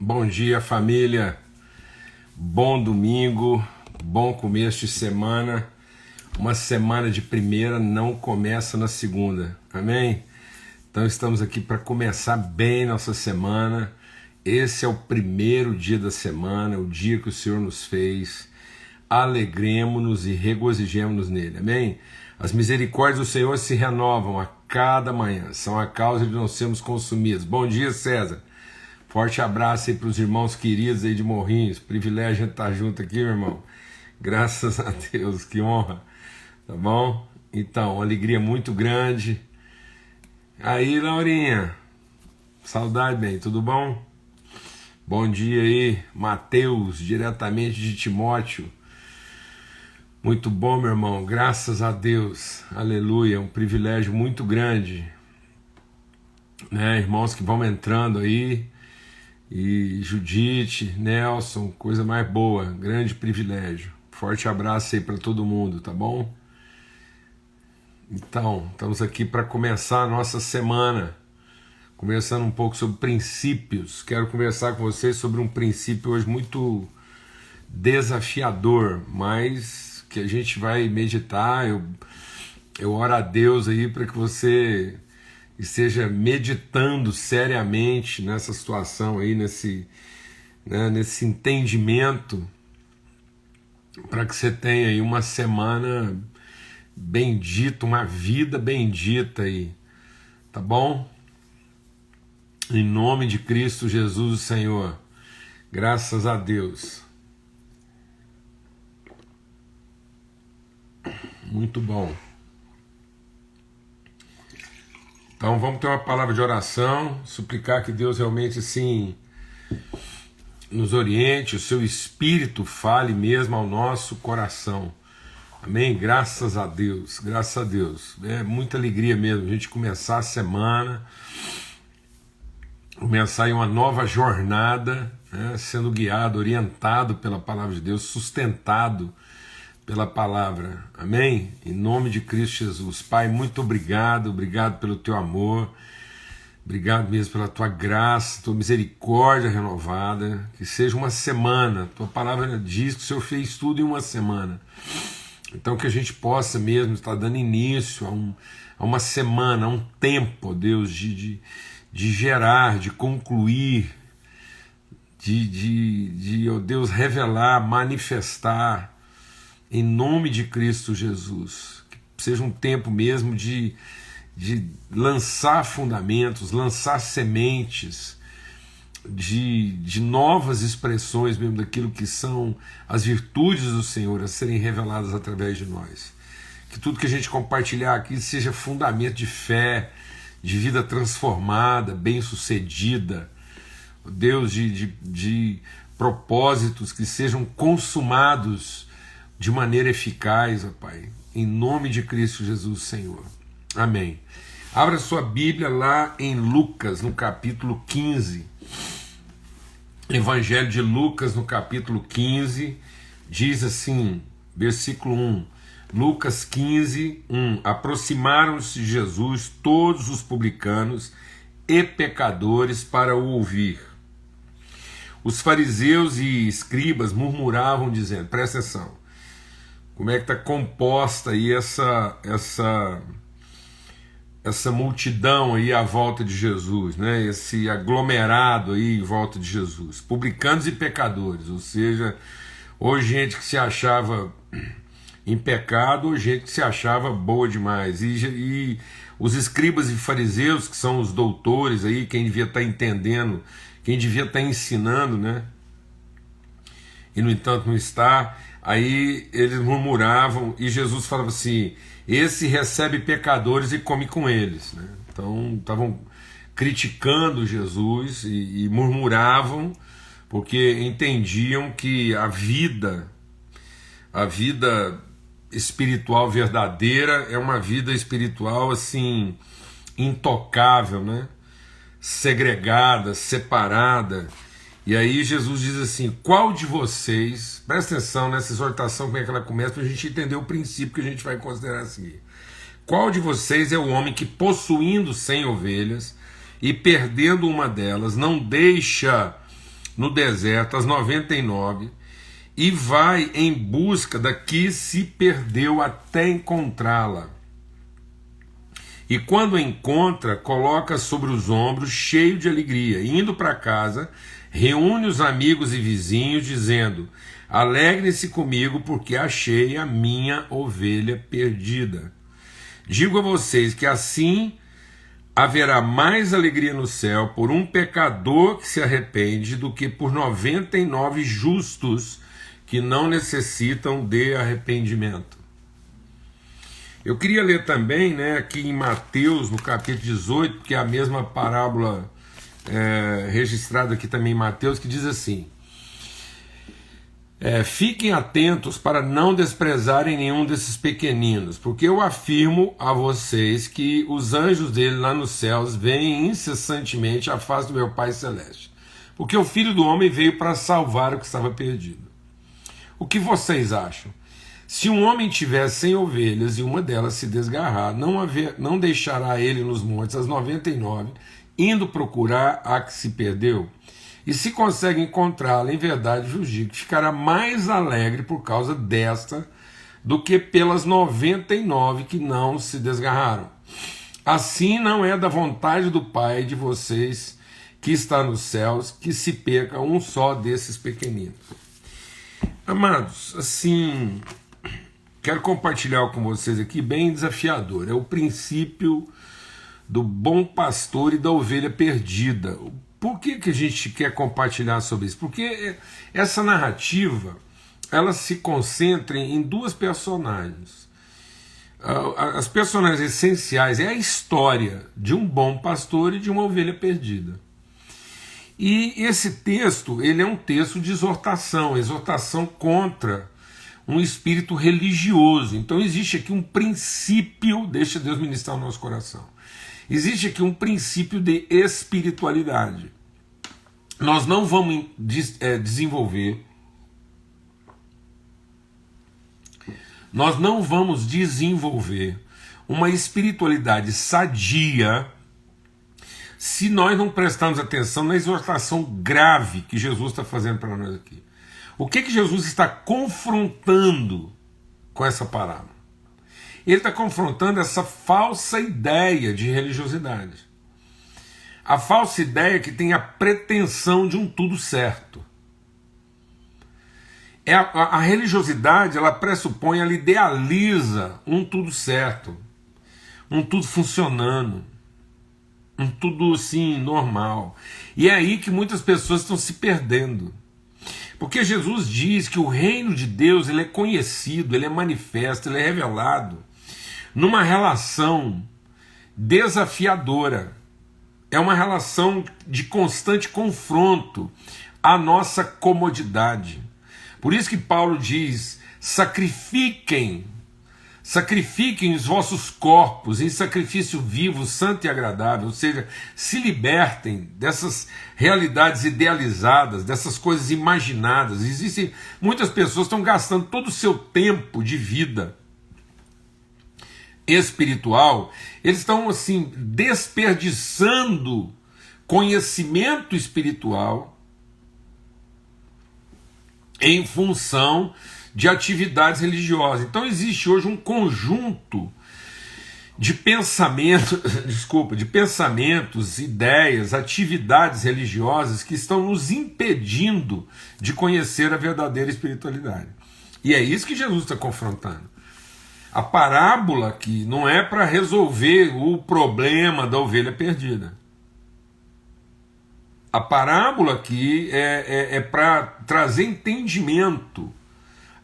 Bom dia, família. Bom domingo, bom começo de semana. Uma semana de primeira não começa na segunda, amém? Então estamos aqui para começar bem nossa semana. Esse é o primeiro dia da semana, o dia que o Senhor nos fez. Alegremos-nos e regozijemos-nos nele, amém? As misericórdias do Senhor se renovam a cada manhã, são a causa de não sermos consumidos. Bom dia, César. Forte abraço aí para os irmãos queridos aí de Morrinhos. Privilégio a gente estar junto aqui, meu irmão. Graças a Deus, que honra. Tá bom? Então, uma alegria muito grande. Aí, Laurinha. Saudade, bem, tudo bom? Bom dia aí, Mateus, diretamente de Timóteo. Muito bom, meu irmão. Graças a Deus. Aleluia. Um privilégio muito grande. Né? Irmãos que vão entrando aí. E Judite, Nelson, coisa mais boa, grande privilégio. Forte abraço aí para todo mundo, tá bom? Então, estamos aqui para começar a nossa semana, conversando um pouco sobre princípios. Quero conversar com vocês sobre um princípio hoje muito desafiador, mas que a gente vai meditar. Eu oro a Deus aí para que você esteja meditando seriamente nessa situação aí, nesse entendimento, para que você tenha aí uma semana bendita, uma vida bendita aí, tá bom? Em nome de Cristo Jesus, o Senhor, graças a Deus. Muito bom. Então vamos ter uma palavra de oração, suplicar que Deus realmente assim nos oriente, o seu Espírito fale mesmo ao nosso coração. Amém? Graças a Deus, graças a Deus. É muita alegria mesmo a gente começar a semana, começar aí uma nova jornada, né, sendo guiado, orientado pela palavra de Deus, sustentado pela palavra, amém? Em nome de Cristo Jesus. Pai, muito obrigado, obrigado pelo teu amor, obrigado mesmo pela tua graça, tua misericórdia renovada, que seja uma semana, tua palavra diz que o Senhor fez tudo em uma semana, então que a gente possa mesmo estar dando início a uma semana, a um tempo, Deus, de gerar, de concluir, oh Deus, revelar, manifestar, em nome de Cristo Jesus, que seja um tempo mesmo de lançar fundamentos, lançar sementes, de novas expressões mesmo daquilo que são as virtudes do Senhor a serem reveladas através de nós. Que tudo que a gente compartilhar aqui seja fundamento de fé, de vida transformada, bem-sucedida, Deus, de propósitos que sejam consumados de maneira eficaz, ó Pai, em nome de Cristo Jesus, Senhor. Amém. Abra sua Bíblia lá em Lucas, no capítulo 15. Evangelho de Lucas, no capítulo 15, diz assim, versículo 1. Lucas 15, 1. Aproximaram-se de Jesus todos os publicanos e pecadores para o ouvir. Os fariseus e escribas murmuravam, dizendo, presta atenção, como é que está composta aí essa multidão aí à volta de Jesus, né? Esse aglomerado aí em volta de Jesus, publicanos e pecadores, ou seja, ou gente que se achava em pecado, ou gente que se achava boa demais, e os escribas e fariseus, que são os doutores aí, quem devia estar entendendo, quem devia estar ensinando, né? E no entanto não está. Aí eles murmuravam e Jesus falava assim, esse recebe pecadores e come com eles, né? Então estavam criticando Jesus e murmuravam porque entendiam que a vida espiritual verdadeira é uma vida espiritual assim intocável, né? Segregada, separada. E aí Jesus diz assim, qual de vocês, presta atenção nessa exortação, como é que ela começa, para a gente entender o princípio que a gente vai considerar a seguir. Qual de vocês é o homem que, possuindo 100 ovelhas e perdendo uma delas, não deixa no deserto, as 99, e vai em busca da que se perdeu até encontrá-la. E quando a encontra, coloca sobre os ombros, cheio de alegria. E indo para casa, reúne os amigos e vizinhos, dizendo: alegrem-se comigo, porque achei a minha ovelha perdida. Digo a vocês que assim haverá mais alegria no céu por um pecador que se arrepende do que por 99 justos que não necessitam de arrependimento. Eu queria ler também, aqui em Mateus, no capítulo 18, que é a mesma parábola registrada aqui também em Mateus, que diz assim: fiquem atentos para não desprezarem nenhum desses pequeninos, porque eu afirmo a vocês que os anjos dele lá nos céus veem incessantemente a face do meu Pai Celeste, porque o Filho do Homem veio para salvar o que estava perdido. O que vocês acham? Se um homem tiver 100 ovelhas e uma delas se desgarrar, não deixará ele nos montes as 99, indo procurar a que se perdeu? E se consegue encontrá-la, em verdade vos digo que ficará mais alegre por causa desta do que pelas 99 que não se desgarraram. Assim não é da vontade do Pai de vocês que está nos céus que se perca um só desses pequeninos. Amados, assim, quero compartilhar com vocês aqui, bem desafiador, é o princípio do bom pastor e da ovelha perdida. Por que a gente quer compartilhar sobre isso? Porque essa narrativa, ela se concentra em duas personagens. As personagens essenciais é a história de um bom pastor e de uma ovelha perdida. E esse texto, ele é um texto de exortação contra um espírito religioso. Então existe aqui um princípio, deixa Deus ministrar o nosso coração, existe aqui um princípio de espiritualidade. Nós não vamos desenvolver uma espiritualidade sadia se nós não prestarmos atenção na exortação grave que Jesus está fazendo para nós aqui. O que Jesus está confrontando com essa parábola? Ele está confrontando essa falsa ideia de religiosidade. A falsa ideia que tem a pretensão de um tudo certo. A religiosidade, ela pressupõe, ela idealiza um tudo certo, um tudo funcionando, um tudo assim normal. E é aí que muitas pessoas estão se perdendo. Porque Jesus diz que o reino de Deus, ele é conhecido, ele é manifesto, ele é revelado numa relação desafiadora. É uma relação de constante confronto à nossa comodidade. Por isso que Paulo diz: sacrifiquem os vossos corpos em sacrifício vivo, santo e agradável, ou seja, se libertem dessas realidades idealizadas, dessas coisas imaginadas. Existem muitas pessoas que estão gastando todo o seu tempo de vida espiritual, eles estão assim desperdiçando conhecimento espiritual em função de atividades religiosas. Então existe hoje um conjunto de pensamentos, ideias, atividades religiosas que estão nos impedindo de conhecer a verdadeira espiritualidade. E é isso que Jesus está confrontando. A parábola aqui não é para resolver o problema da ovelha perdida. A parábola aqui é para trazer entendimento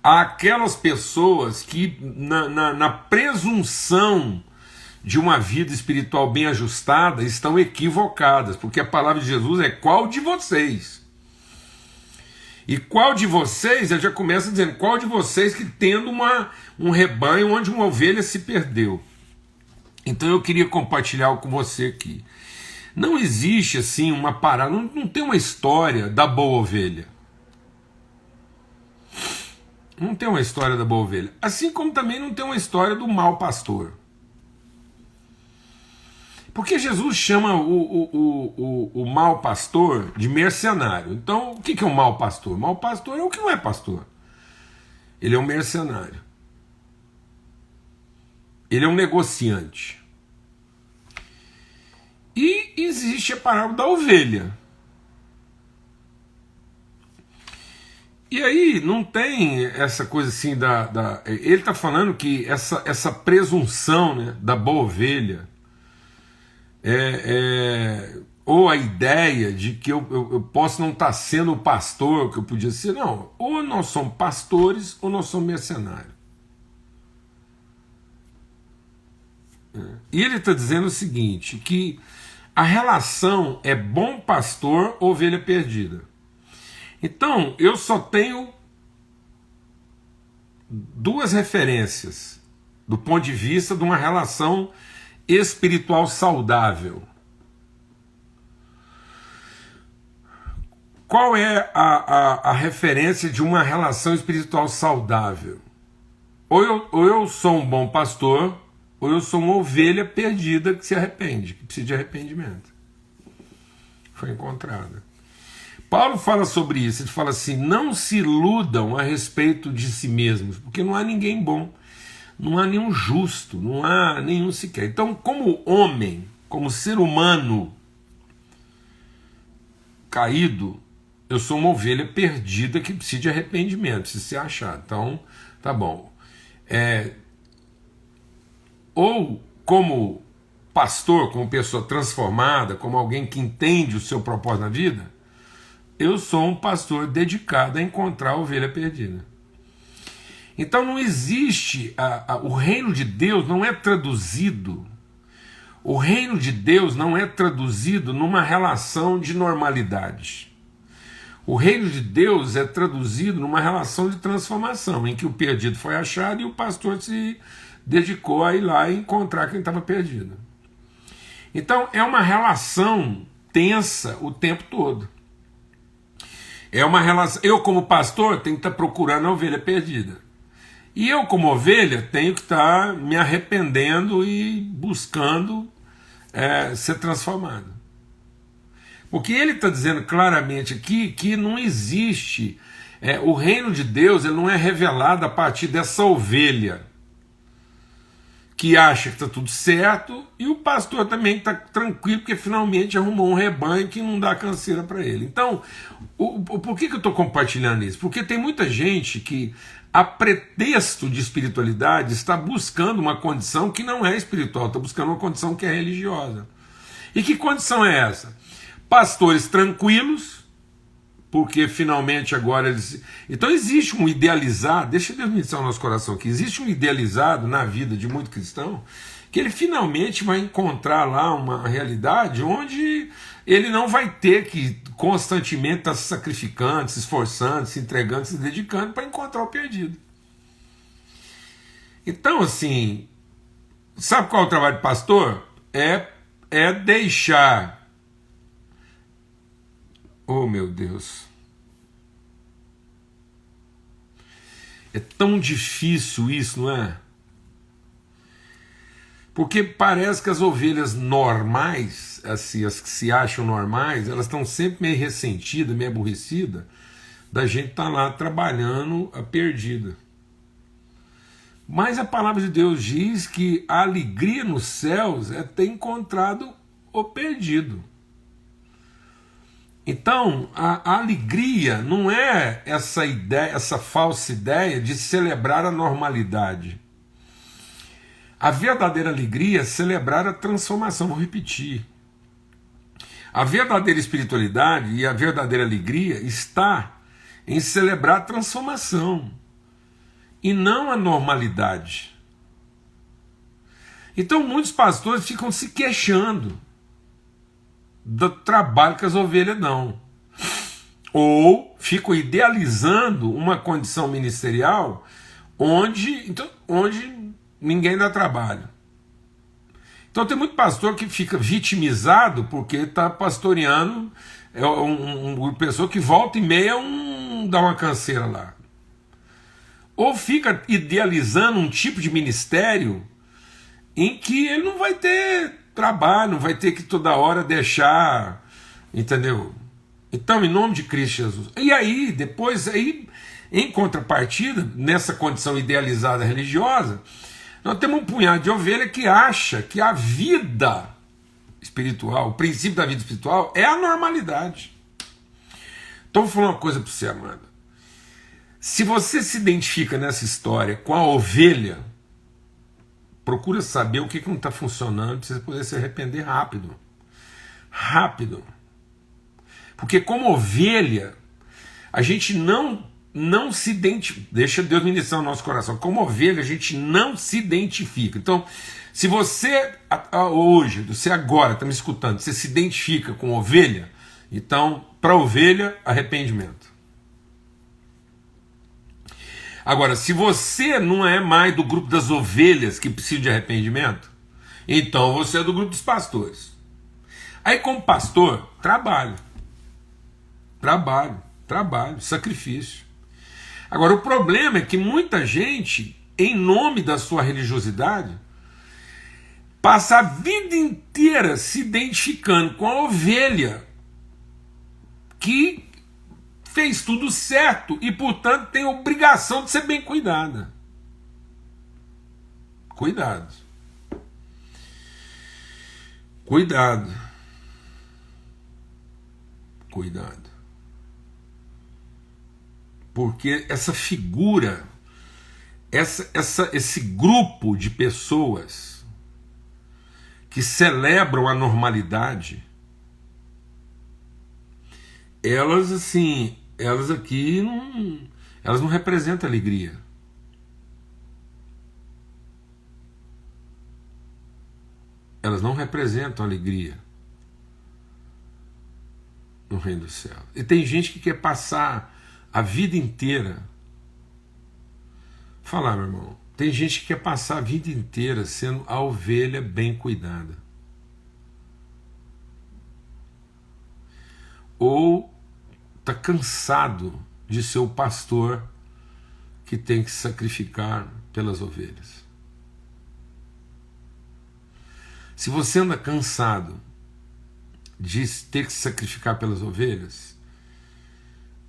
àquelas pessoas que, na presunção de uma vida espiritual bem ajustada, estão equivocadas, porque a palavra de Jesus é: qual de vocês? E qual de vocês, ele já começa dizendo, qual de vocês que tendo um rebanho onde uma ovelha se perdeu? Então eu queria compartilhar com você aqui. Não existe assim uma parada, não tem uma história da boa ovelha. Não tem uma história da boa ovelha. Assim como também não tem uma história do mau pastor. Porque Jesus chama o mau pastor de mercenário. Então, o que é um mau pastor? Mau pastor é o que não é pastor. Ele é um mercenário. Ele é um negociante. E existe a parábola da ovelha. E aí não tem essa coisa assim ele está falando que essa presunção, né, da boa ovelha, ou a ideia de que eu posso não estar sendo o pastor que eu podia ser. Não, ou nós somos pastores ou nós somos mercenários. E ele está dizendo o seguinte, que a relação é bom pastor, ovelha perdida. Então, eu só tenho duas referências do ponto de vista de uma relação espiritual saudável. Qual é a referência de uma relação espiritual saudável? Ou eu sou um bom pastor, ou eu sou uma ovelha perdida que se arrepende, que precisa de arrependimento. Foi encontrada. Paulo fala sobre isso, ele fala assim, não se iludam a respeito de si mesmos, porque não há ninguém bom, não há nenhum justo, não há nenhum sequer. Então, como homem, como ser humano caído, eu sou uma ovelha perdida que precisa de arrependimento, se se achar. Então, tá bom. Ou como pastor, como pessoa transformada, como alguém que entende o seu propósito na vida, eu sou um pastor dedicado a encontrar a ovelha perdida. Então não existe, o reino de Deus não é traduzido, o reino de Deus não é traduzido numa relação de normalidade. O reino de Deus é traduzido numa relação de transformação, em que o perdido foi achado e o pastor se dedicou a ir lá e encontrar quem estava perdido. Então é uma relação tensa o tempo todo. É uma relação. Eu, como pastor, tenho que estar procurando a ovelha perdida. E eu, como ovelha, tenho que estar me arrependendo e buscando ser transformado. Porque ele está dizendo claramente aqui que não existe. O reino de Deus, ele não é revelado a partir dessa ovelha que acha que está tudo certo, e o pastor também está tranquilo, porque finalmente arrumou um rebanho que não dá canseira para ele. Então, por que eu estou compartilhando isso? Porque tem muita gente que, a pretexto de espiritualidade, está buscando uma condição que não é espiritual, está buscando uma condição que é religiosa. E que condição é essa? Pastores tranquilos, porque finalmente agora eles... Então existe um idealizado, deixa Deus ministrar o nosso coração aqui, existe um idealizado na vida de muito cristão, que ele finalmente vai encontrar lá uma realidade onde ele não vai ter que constantemente estar se sacrificando, se esforçando, se entregando, se dedicando para encontrar o perdido. Então, assim, sabe qual é o trabalho de pastor? É deixar... Oh, meu Deus. É tão difícil isso, não é? Porque parece que as ovelhas normais, assim, as que se acham normais, elas estão sempre meio ressentidas, meio aborrecidas, da gente estar lá trabalhando a perdida. Mas a palavra de Deus diz que a alegria nos céus é ter encontrado o perdido. Então, a alegria não é essa ideia, essa falsa ideia de celebrar a normalidade. A verdadeira alegria é celebrar a transformação, vou repetir. A verdadeira espiritualidade e a verdadeira alegria está em celebrar a transformação e não a normalidade. Então, muitos pastores ficam se queixando do trabalho que as ovelhas dão, ou ficam idealizando uma condição ministerial onde ninguém dá trabalho. Então tem muito pastor que fica vitimizado porque está pastoreando uma pessoa que volta e meia dá uma canseira lá, ou fica idealizando um tipo de ministério em que ele não vai ter trabalho, não vai ter que toda hora deixar, entendeu? Então, em nome de Cristo Jesus. E aí, depois, aí, em contrapartida, nessa condição idealizada religiosa, nós temos um punhado de ovelha que acha que a vida espiritual, o princípio da vida espiritual é a normalidade. Então, vou falar uma coisa para você, amada. Se você se identifica nessa história com a ovelha, procura saber o que não está funcionando para você poder se arrepender rápido. Rápido. Porque como ovelha, a gente não se identifica. Deixa Deus ministrar o nosso coração. Como ovelha, a gente não se identifica. Então, se você hoje, você agora está me escutando, você se identifica com ovelha, então, para ovelha, arrependimento. Agora, se você não é mais do grupo das ovelhas que precisam de arrependimento, então você é do grupo dos pastores. Aí, como pastor, trabalho, sacrifício. Agora, o problema é que muita gente, em nome da sua religiosidade, passa a vida inteira se identificando com a ovelha que fez tudo certo e, portanto, tem obrigação de ser bem cuidada. Cuidado. Cuidado. Cuidado. Porque essa figura, esse grupo de pessoas que celebram a normalidade, elas assim, elas aqui elas não representam alegria. Elas não representam alegria no reino do céu. E tem gente que quer passar a vida inteira. Falar, meu irmão, tem gente que quer passar a vida inteira sendo a ovelha bem cuidada. Ou está cansado de ser o pastor que tem que se sacrificar pelas ovelhas. Se você anda cansado de ter que se sacrificar pelas ovelhas,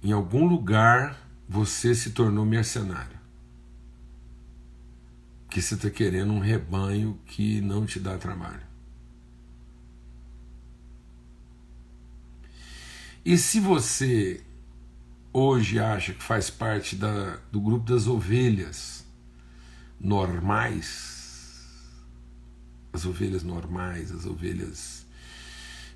em algum lugar você se tornou mercenário. Que você está querendo um rebanho que não te dá trabalho. E se você hoje acha que faz parte do grupo das ovelhas normais, as ovelhas normais, as ovelhas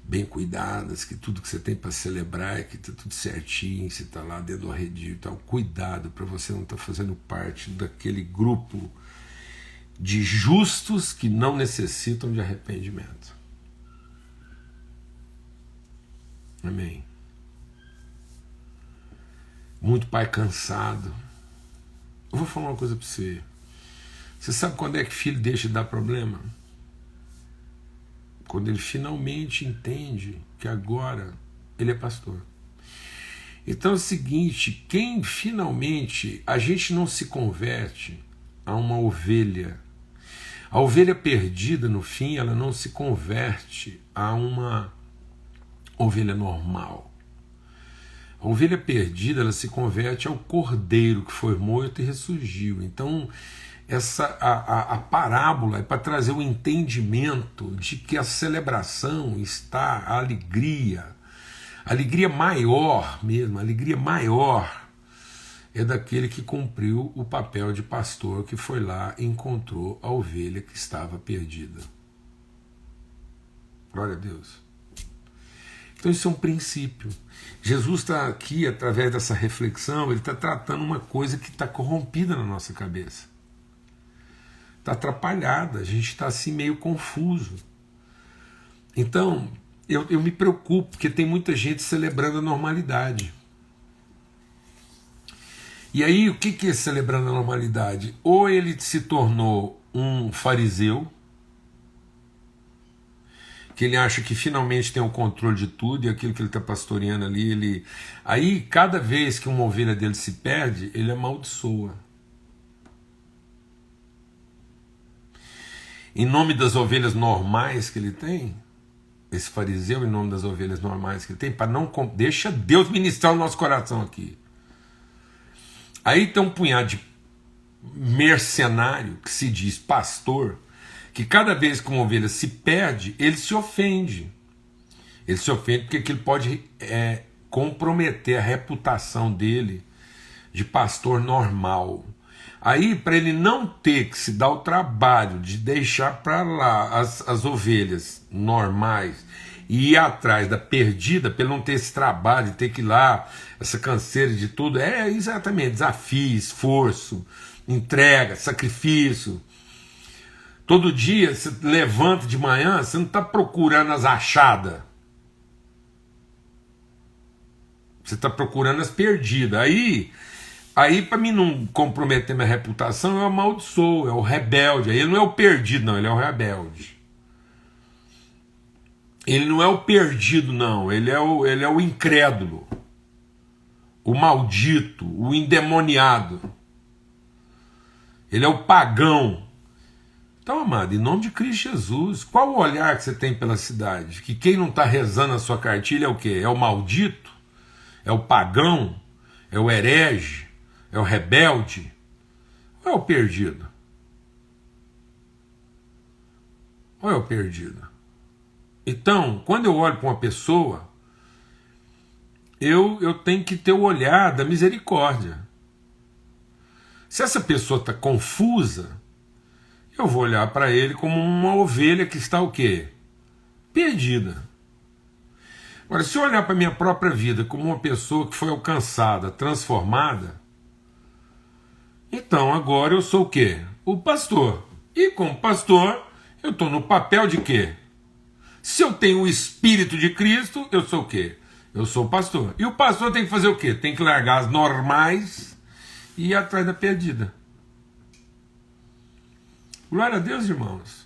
bem cuidadas, que tudo que você tem para celebrar é que está tudo certinho, você está lá dentro do arredio e tal, cuidado para você não estar fazendo parte daquele grupo de justos que não necessitam de arrependimento. Amém. Muito pai cansado. Eu vou falar uma coisa para você. Você sabe quando é que filho deixa de dar problema? Quando ele finalmente entende que agora ele é pastor. Então é o seguinte, quem finalmente, a gente não se converte a uma ovelha. A ovelha perdida, no fim, ela não se converte a uma ovelha normal. A ovelha perdida, ela se converte ao cordeiro que foi morto e ressurgiu. Então, a parábola é para trazer o entendimento de que a celebração está, a alegria maior mesmo, a alegria maior é daquele que cumpriu o papel de pastor, que foi lá e encontrou a ovelha que estava perdida. Glória a Deus. Então isso é um princípio. Jesus está aqui, através dessa reflexão, ele está tratando uma coisa que está corrompida na nossa cabeça. Está atrapalhada, a gente está assim meio confuso. Então, eu me preocupo, porque tem muita gente celebrando a normalidade. E aí, o que é celebrando a normalidade? Ou ele se tornou um fariseu, que ele acha que finalmente tem o controle de tudo, e aquilo que ele está pastoreando ali, aí cada vez que uma ovelha dele se perde, ele amaldiçoa. em nome das ovelhas normais que ele tem, esse fariseu em nome das ovelhas normais que ele tem, para não... Deixa Deus ministrar o nosso coração aqui. Aí tem um punhado de mercenário que se diz pastor, que cada vez que uma ovelha se perde, ele se ofende. Ele se ofende porque aquilo pode comprometer a reputação dele de pastor normal. Aí, para ele não ter que se dar o trabalho de deixar para lá as ovelhas normais e ir atrás da perdida, para ele não ter esse trabalho de ter que ir lá, essa canseira de tudo, exatamente, desafio, esforço, entrega, sacrifício. Todo dia você levanta de manhã, você não está procurando as achadas, você está procurando as perdidas. Aí para mim não comprometer minha reputação, eu amaldiçoo, é o rebelde. Aí ele não é o perdido, não, ele é o rebelde. Ele não é o perdido, não, ele é o incrédulo, o maldito, o endemoniado. Ele é o pagão. Então, amado, em nome de Cristo Jesus, qual o olhar que você tem pela cidade? Que quem não está rezando a sua cartilha é o quê? É o maldito? É o pagão? É o herege? É o rebelde? Ou é o perdido? Ou é o perdido? Então, quando eu olho para uma pessoa, eu tenho que ter o olhar da misericórdia. Se essa pessoa está confusa, eu vou olhar para ele como uma ovelha que está o quê? Perdida. Agora, se eu olhar para a minha própria vida como uma pessoa que foi alcançada, transformada, então agora eu sou o quê? O pastor. E como pastor, eu estou no papel de quê? Se eu tenho o Espírito de Cristo, eu sou o quê? Eu sou o pastor. E o pastor tem que fazer o quê? Tem que largar as normais e ir atrás da perdida. Glória a Deus, irmãos.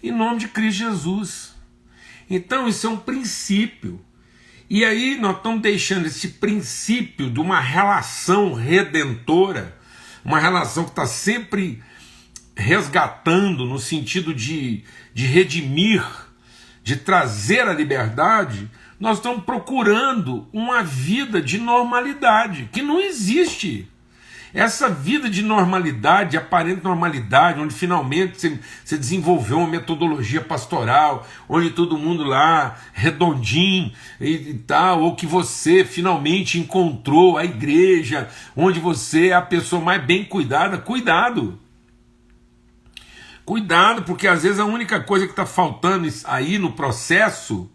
Em nome de Cristo Jesus. Então isso é um princípio. E aí nós estamos deixando esse princípio de uma relação redentora, uma relação que está sempre resgatando no sentido de redimir, de trazer a liberdade. Nós estamos procurando uma vida de normalidade, que não existe. Essa vida de normalidade, aparente normalidade, onde finalmente você desenvolveu uma metodologia pastoral, onde todo mundo lá, redondinho e tal, ou que você finalmente encontrou a igreja, onde você é a pessoa mais bem cuidada, cuidado. Cuidado, porque às vezes a única coisa que está faltando aí no processo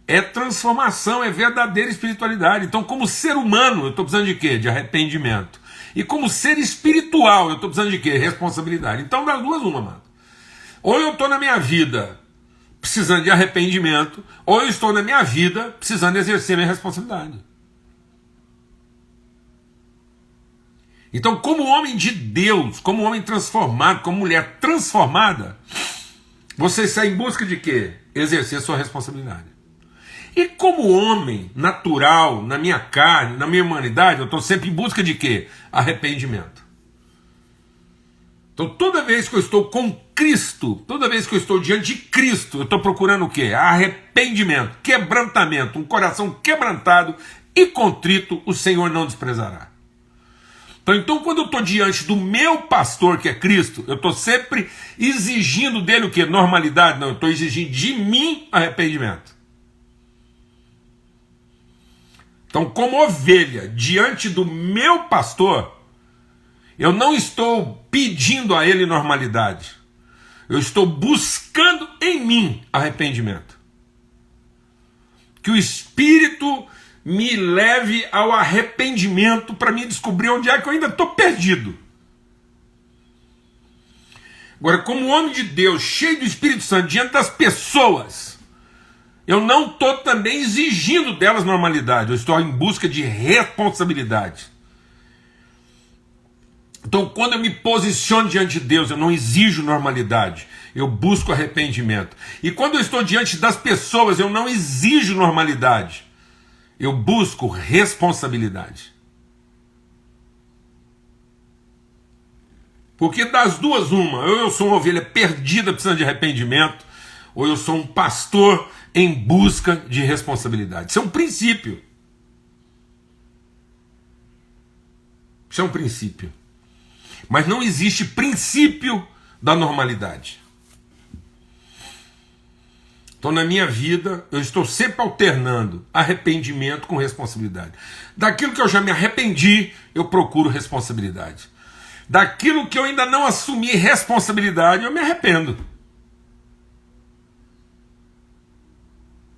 é transformação, é verdadeira espiritualidade. Então, como ser humano, eu estou precisando de quê? De arrependimento. E como ser espiritual, eu estou precisando de quê? Responsabilidade. Então, das duas, uma, mano. Ou eu estou na minha vida precisando de arrependimento, ou eu estou na minha vida precisando exercer minha responsabilidade. Então, como homem de Deus, como homem transformado, como mulher transformada, você sai em busca de quê? Exercer sua responsabilidade. E como homem natural, na minha carne, na minha humanidade, eu estou sempre em busca de quê? Arrependimento. Então toda vez que eu estou com Cristo, toda vez que eu estou diante de Cristo, eu estou procurando o quê? Arrependimento, quebrantamento, um coração quebrantado e contrito, o Senhor não desprezará. Então quando eu estou diante do meu pastor, que é Cristo, eu estou sempre exigindo dele o quê? Normalidade? Não, eu estou exigindo de mim arrependimento. Então, como ovelha, diante do meu pastor, eu não estou pedindo a ele normalidade. Eu estou buscando em mim arrependimento. Que o Espírito me leve ao arrependimento para mim descobrir onde é que eu ainda estou perdido. Agora, como homem de Deus, cheio do Espírito Santo, diante das pessoas, eu não estou também exigindo delas normalidade, eu estou em busca de responsabilidade. Então, quando eu me posiciono diante de Deus, eu não exijo normalidade, eu busco arrependimento. E quando eu estou diante das pessoas, eu não exijo normalidade, eu busco responsabilidade. Porque das duas, uma, ou eu sou uma ovelha perdida precisando de arrependimento, ou eu sou um pastor em busca de responsabilidade. Isso é um princípio. Isso é um princípio. Mas não existe princípio da normalidade. Então, na minha vida, eu estou sempre alternando arrependimento com responsabilidade. Daquilo que eu já me arrependi, eu procuro responsabilidade. Daquilo que eu ainda não assumi responsabilidade, eu me arrependo.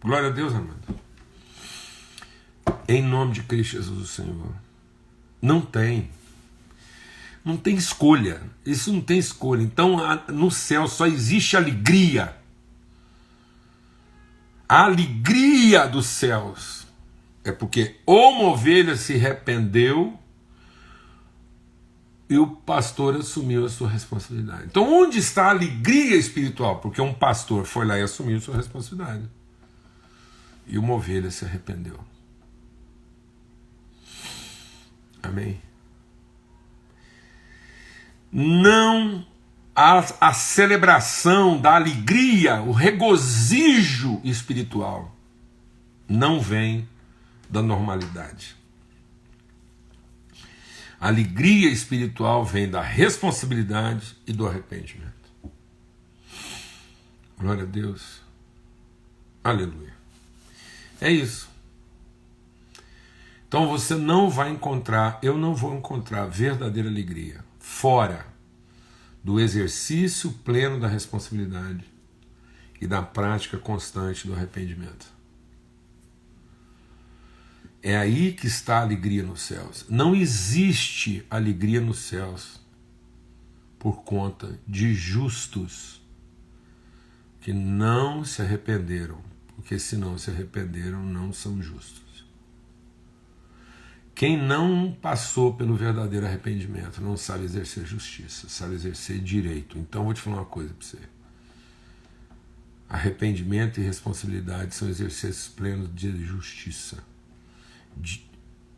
Glória a Deus, amado. Em nome de Cristo Jesus, o Senhor. Não tem. Não tem escolha. Isso não tem escolha. Então, no céu só existe alegria. A alegria dos céus é porque ou uma ovelha se arrependeu e o pastor assumiu a sua responsabilidade. Então, onde está a alegria espiritual? Porque um pastor foi lá e assumiu a sua responsabilidade. E uma ovelha se arrependeu. Amém? Não a celebração da alegria, o regozijo espiritual não vem da normalidade. A alegria espiritual vem da responsabilidade e do arrependimento. Glória a Deus. Aleluia. É isso. Então você não vai encontrar, eu não vou encontrar verdadeira alegria fora do exercício pleno da responsabilidade e da prática constante do arrependimento. É aí que está a alegria nos céus. Não existe alegria nos céus por conta de justos que não se arrependeram, porque se não se arrependeram, não são justos. Quem não passou pelo verdadeiro arrependimento não sabe exercer justiça, sabe exercer direito. Então eu vou te falar uma coisa para você. Arrependimento e responsabilidade são exercícios plenos de justiça.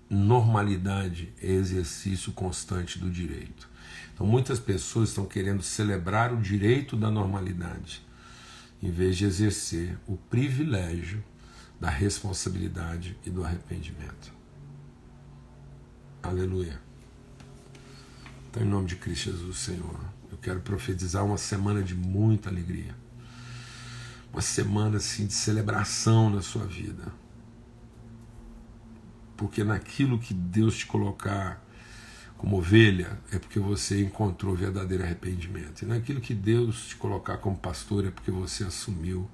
Normalidade é exercício constante do direito. Então muitas pessoas estão querendo celebrar o direito da normalidade, em vez de exercer o privilégio da responsabilidade e do arrependimento. Aleluia. Então, em nome de Cristo Jesus, Senhor, eu quero profetizar uma semana de muita alegria. Uma semana, assim, de celebração na sua vida. Porque naquilo que Deus te colocar como ovelha, é porque você encontrou verdadeiro arrependimento. E naquilo que Deus te colocar como pastor, é porque você assumiu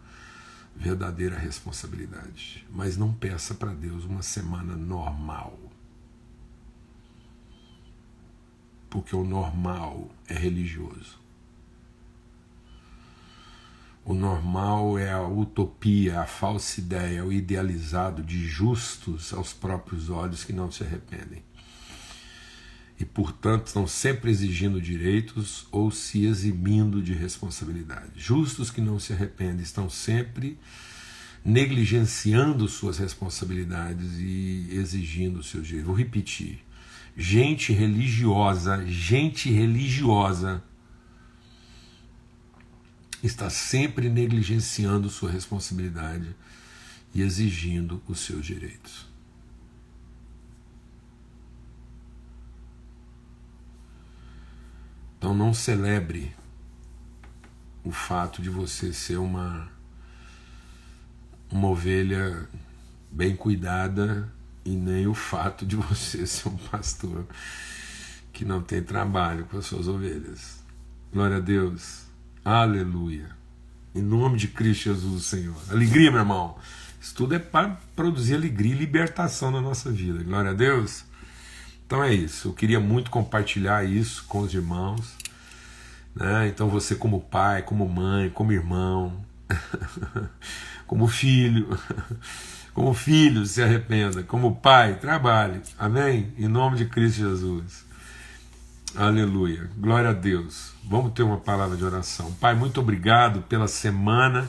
verdadeira responsabilidade. Mas não peça para Deus uma semana normal. Porque o normal é religioso. O normal é a utopia, a falsa ideia, o idealizado de justos aos próprios olhos que não se arrependem. E, portanto, estão sempre exigindo direitos ou se eximindo de responsabilidade. Justos que não se arrependem estão sempre negligenciando suas responsabilidades e exigindo seus direitos. Vou repetir. Gente religiosa está sempre negligenciando sua responsabilidade e exigindo os seus direitos. Então não celebre o fato de você ser uma ovelha bem cuidada e nem o fato de você ser um pastor que não tem trabalho com as suas ovelhas. Glória a Deus. Aleluia. Em nome de Cristo Jesus, Senhor. Alegria, meu irmão. Isso tudo é para produzir alegria e libertação na nossa vida. Glória a Deus. Então é isso. Eu queria muito compartilhar isso com os irmãos. Né? Então você como pai, como mãe, como irmão, como filho... Como filho, se arrependa. Como pai, trabalhe. Amém? Em nome de Cristo Jesus. Aleluia. Glória a Deus. Vamos ter uma palavra de oração. Pai, muito obrigado pela semana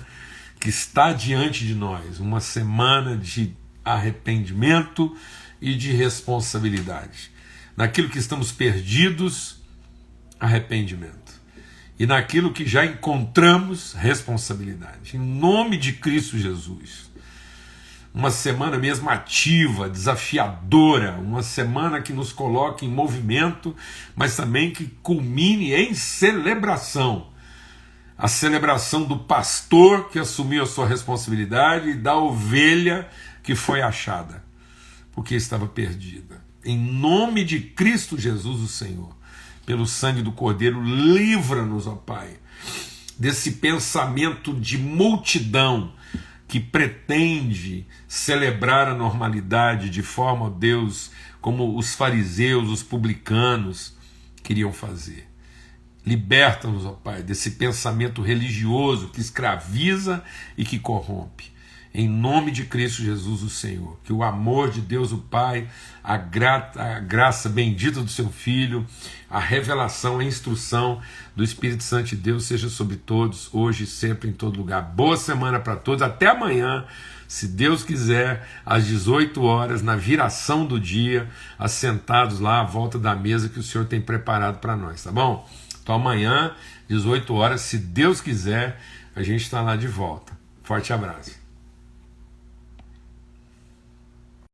que está diante de nós. Uma semana de arrependimento e de responsabilidade. Naquilo que estamos perdidos, arrependimento. E naquilo que já encontramos, responsabilidade. Em nome de Cristo Jesus. Uma semana mesmo ativa, desafiadora, uma semana que nos coloque em movimento, mas também que culmine em celebração. A celebração do pastor que assumiu a sua responsabilidade e da ovelha que foi achada, porque estava perdida. Em nome de Cristo Jesus, o Senhor, pelo sangue do Cordeiro, livra-nos, ó Pai, desse pensamento de multidão que pretende celebrar a normalidade de forma, ó Deus, como os fariseus, os publicanos queriam fazer. Liberta-nos, ó Pai, desse pensamento religioso que escraviza e que corrompe. Em nome de Cristo Jesus, o Senhor, que o amor de Deus, o Pai, a graça bendita do seu Filho, a revelação, a instrução do Espírito Santo de Deus seja sobre todos, hoje e sempre, em todo lugar. Boa semana para todos, até amanhã, se Deus quiser, às 18 horas, na viração do dia, assentados lá à volta da mesa que o Senhor tem preparado para nós, tá bom? Então amanhã, 18 horas, se Deus quiser, a gente está lá de volta. Forte abraço.